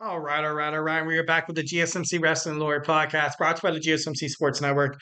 All right. We are back with the GSMC Wrestling Laureate podcast brought to you by the GSMC Sports Network.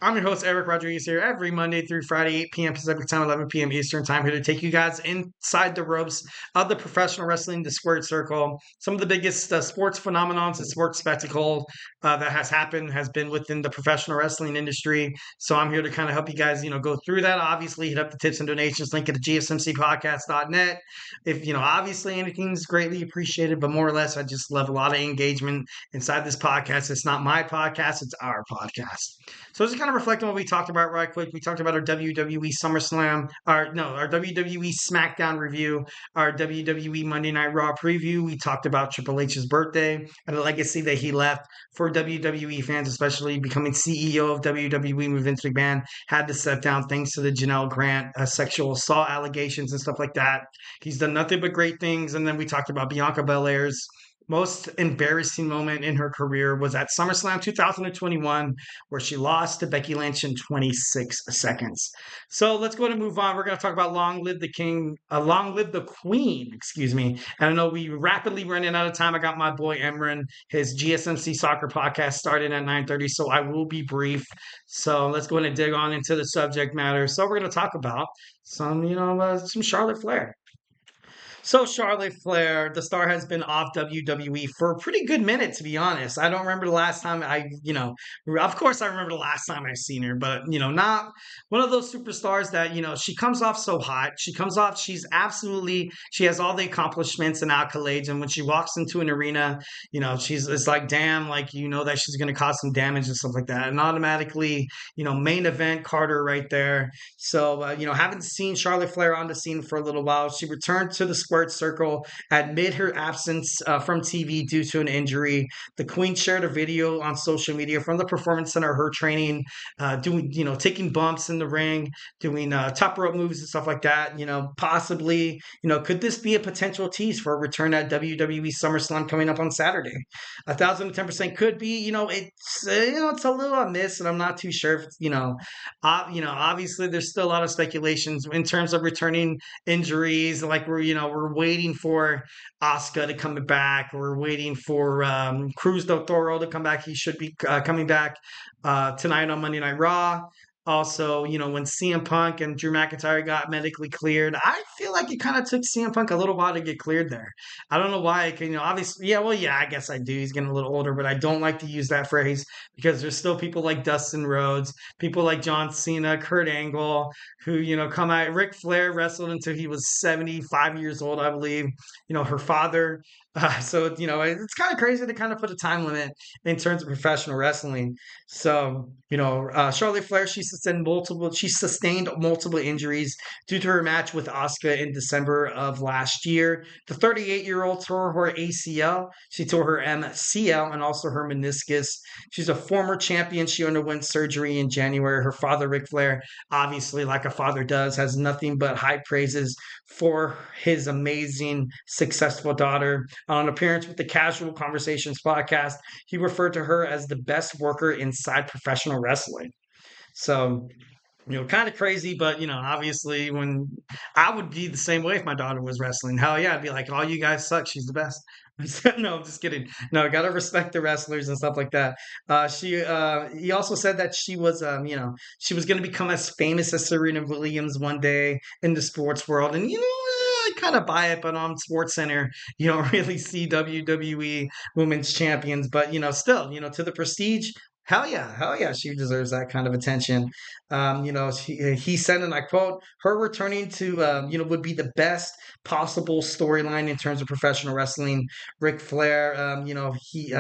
I'm your host, Eric Rodriguez, here every Monday through Friday, 8 p.m. Pacific time, 11 p.m. Eastern time, here to take you guys inside the ropes of the professional wrestling, the squared circle. Some of the biggest sports phenomenons and sports spectacle that has happened has been within the professional wrestling industry. So I'm here to kind of help you guys, go through that. Obviously, hit up the tips and donations link at the gsmcpodcast.net. If, obviously anything's greatly appreciated, but more or less, I just love a lot of engagement inside this podcast. It's not my podcast, it's our podcast. So just kind of reflect on what we talked about right quick. We talked about our WWE SummerSlam, our WWE SmackDown review, our WWE Monday Night Raw preview. We talked about Triple H's birthday and the legacy that he left for WWE fans, especially becoming CEO of WWE with Vince McMahon, had to step down thanks to the Janelle Grant sexual assault allegations and stuff like that. He's done nothing but great things. And then we talked about Bianca Belair's most embarrassing moment in her career was at SummerSlam 2021, where she lost to Becky Lynch in 26 seconds. So let's go ahead and move on. We're going to talk about Long Live the King, Long Live the Queen, excuse me. And I know we rapidly running out of time. I got my boy Emran, his GSMC soccer podcast started at 9:30, so I will be brief. So let's go ahead and dig on into the subject matter. So we're going to talk about some Charlotte Flair. So Charlotte Flair, the star, has been off WWE for a pretty good minute, to be honest. I don't remember the last time of course I remember the last time I seen her, but not one of those superstars that, she comes off so hot. She comes off, she has all the accomplishments and accolades. And when she walks into an arena, it's like, damn, like, that she's going to cause some damage and stuff like that. And automatically, main event Carter right there. So, haven't seen Charlotte Flair on the scene for a little while. She returned to the squared circle amid her absence from TV due to an injury. The Queen shared a video on social media from the Performance Center, her training, doing, taking bumps in the ring, doing top rope moves and stuff like that. Possibly, could this be a potential tease for a return at WWE SummerSlam coming up on Saturday? 1,010% could be. It's a little amiss, and I'm not too sure if it's, obviously there's still a lot of speculations in terms of returning injuries. Like we're waiting for Asuka to come back. We're waiting for Cruz del Toro to come back. He should be coming back tonight on Monday Night Raw. Also, when CM Punk and Drew McIntyre got medically cleared, I feel like it kind of took CM Punk a little while to get cleared there. I don't know why. Obviously, yeah, well, yeah, I guess I do. He's getting a little older, but I don't like to use that phrase because there's still people like Dustin Rhodes, people like John Cena, Kurt Angle, who, come out. Ric Flair wrestled until he was 75 years old, I believe. Her father. So, it's kind of crazy to kind of put a time limit in terms of professional wrestling. So, Charlotte Flair, she sustained multiple injuries due to her match with Asuka in December of last year. The 38-year-old tore her ACL, she tore her MCL, and also her meniscus. She's a former champion. She underwent surgery in January. Her father, Ric Flair, obviously, like a father does, has nothing but high praises for his amazing, successful daughter. On an appearance with the Casual Conversations podcast, he referred to her as the best worker inside professional wrestling. So, kind of crazy, but obviously, when I would be the same way if my daughter was wrestling. Hell yeah, I'd be like, "Oh, you guys suck. She's the best." No, I'm just kidding. No, gotta respect the wrestlers and stuff like that. He also said that she was gonna become as famous as Serena Williams one day in the sports world, and I kind of buy it, but on Sports Center, you don't really see WWE Women's Champions, but still, to the prestige. Hell yeah, she deserves that kind of attention. He said, and I quote, her returning to, would be the best possible storyline in terms of professional wrestling. Ric Flair, he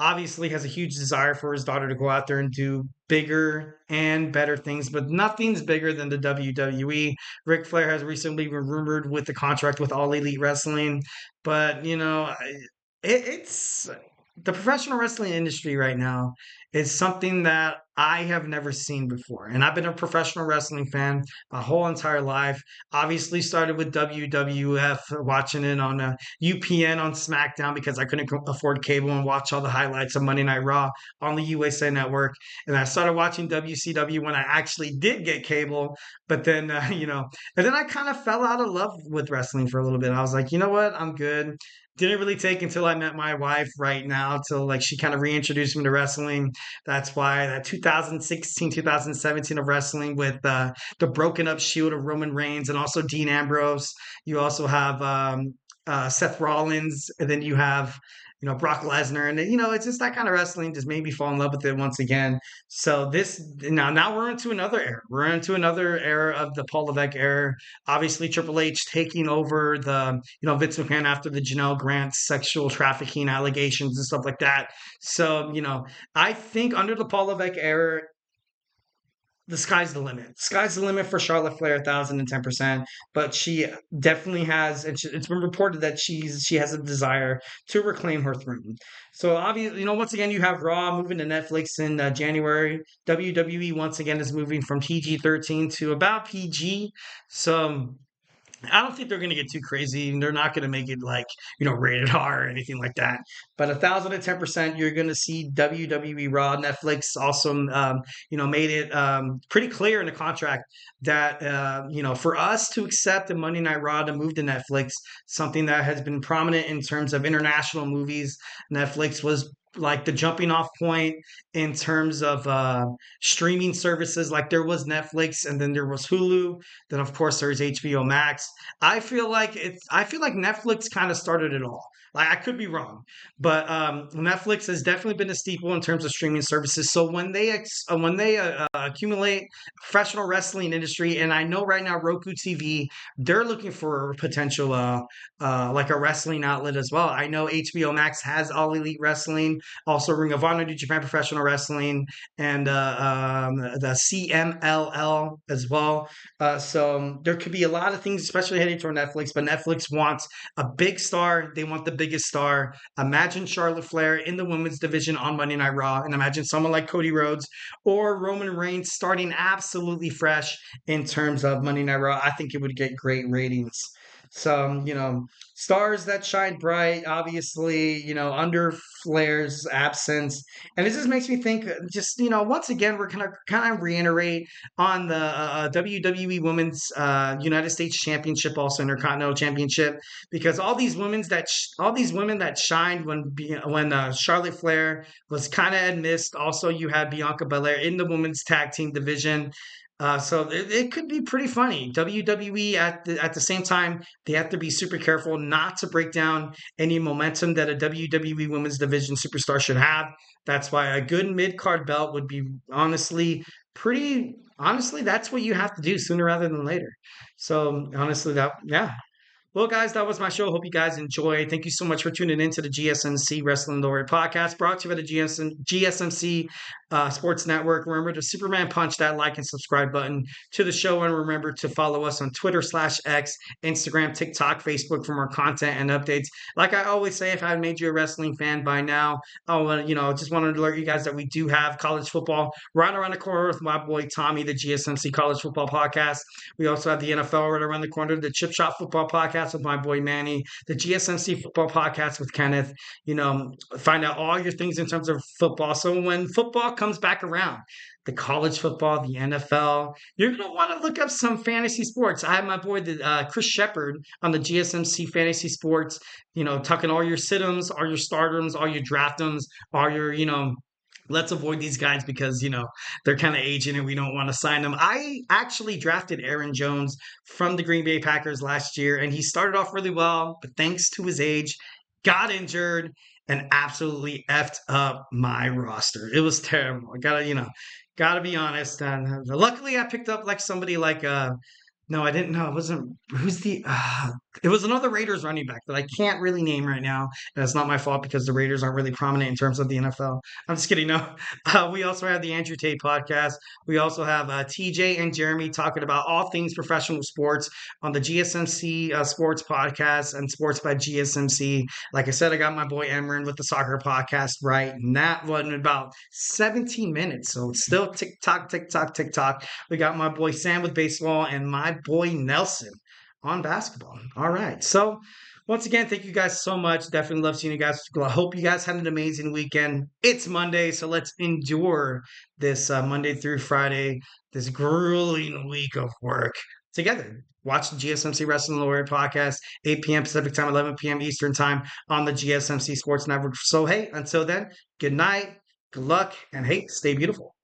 obviously has a huge desire for his daughter to go out there and do bigger and better things, but nothing's bigger than the WWE. Ric Flair has recently been rumored with the contract with All Elite Wrestling, but it's the professional wrestling industry right now is something that I have never seen before. And I've been a professional wrestling fan my whole entire life. Obviously started with WWF, watching it on UPN on SmackDown because I couldn't afford cable and watch all the highlights of Monday Night Raw on the USA Network. And I started watching WCW when I actually did get cable. But then, and then I kind of fell out of love with wrestling for a little bit. I was like, you know what? I'm good. Didn't really take until I met my wife right now till like she kind of reintroduced me to wrestling. That's why that 2016, 2017 of wrestling with the broken up shield of Roman Reigns and also Dean Ambrose. You also have Seth Rollins, and then you have Brock Lesnar, and it's just that kind of wrestling just made me fall in love with it once again. So this now we're into another era. We're into another era of the Paul Levesque era. Obviously, Triple H taking over the Vince McMahon after the Janelle Grant sexual trafficking allegations and stuff like that. So I think under the Paul Levesque era, the sky's the limit. Sky's the limit for Charlotte Flair, 1,010%. But she definitely has. It's been reported that she has a desire to reclaim her throne. So obviously, once again, you have Raw moving to Netflix in January. WWE once again is moving from PG-13 to about PG. So I don't think they're going to get too crazy. They're not going to make it like, rated R or anything like that. But 1,010%, you're going to see WWE Raw. Netflix also, made it pretty clear in the contract that, for us to accept the Monday Night Raw to move to Netflix, something that has been prominent in terms of international movies, Netflix was like the jumping off point in terms of streaming services. Like there was Netflix, and then there was Hulu, then of course there's HBO Max. I feel like Netflix kind of started it all. Like I could be wrong, but Netflix has definitely been a staple in terms of streaming services. So when they accumulate professional wrestling industry, and I know right now Roku TV, they're looking for potential like a wrestling outlet as well. I know HBO Max has All Elite Wrestling, also Ring of Honor, New Japan Professional Wrestling, and the CMLL as well. So there could be a lot of things, especially heading toward Netflix. But Netflix wants a big star. They want the biggest star. Imagine Charlotte Flair in the women's division on Monday Night Raw, and imagine someone like Cody Rhodes or Roman Reigns starting absolutely fresh in terms of Monday Night Raw. I think it would get great ratings. So, stars that shine bright, obviously, under Flair's absence. And it just makes me think, just, once again, we're going to kind of reiterate on the WWE Women's United States Championship, also Intercontinental Championship, because all these women that shined when Charlotte Flair was kind of missed. Also, you had Bianca Belair in the women's tag team division. So it could be pretty funny. WWE at the same time, they have to be super careful not to break down any momentum that a WWE Women's Division superstar should have. That's why a good mid card belt would be honestly, that's what you have to do sooner rather than later. So honestly, that yeah. Well, guys, that was my show. Hope you guys enjoy. Thank you so much for tuning in to the GSMC Wrestling Laureate podcast, brought to you by the GSMC Sports Network. Remember to Superman punch that like and subscribe button to the show, and remember to follow us on Twitter/X, Instagram, TikTok, Facebook for more content and updates. Like I always say, if I made you a wrestling fan by now, just wanted to alert you guys that we do have college football right around the corner with my boy Tommy, the GSMC College Football Podcast. We also have the NFL right around the corner, the Chip Shot Football Podcast with my boy Manny, the GSMC Football Podcast with Kenneth. Find out all your things in terms of football. So when football comes back around, the college football, the NFL, you're going to want to look up some fantasy sports. I have my boy, Chris Shepard, on the GSMC Fantasy Sports, tucking all your sit-ems, all your startums, all your draftums, all your, let's avoid these guys because, they're kind of aging and we don't want to sign them. I actually drafted Aaron Jones from the Green Bay Packers last year, and he started off really well, but thanks to his age, got injured and absolutely effed up my roster. It was terrible. I gotta be honest. And luckily I picked up like somebody like, no, I didn't know. It wasn't. It was another Raiders running back that I can't really name right now. And it's not my fault because the Raiders aren't really prominent in terms of the NFL. I'm just kidding. No. We also have the Andrew Tate podcast. We also have TJ and Jeremy talking about all things professional sports on the GSMC Sports Podcast and Sports by GSMC. Like I said, I got my boy Emran with the soccer podcast right. And that one in about 17 minutes. So it's still tick tock, tick tock, tick tock. We got my boy Sam with baseball and my boy Nelson on basketball. All right. So once again, thank you guys so much. Definitely love seeing you guys. I hope you guys had an amazing weekend. It's Monday, so let's endure this Monday through Friday, this grueling week of work. together. Watch the GSMC Wrestling Laureate podcast, 8 p.m. Pacific time, 11 p.m. Eastern time on the GSMC Sports Network. So, hey, until then, good night, good luck, and hey, stay beautiful.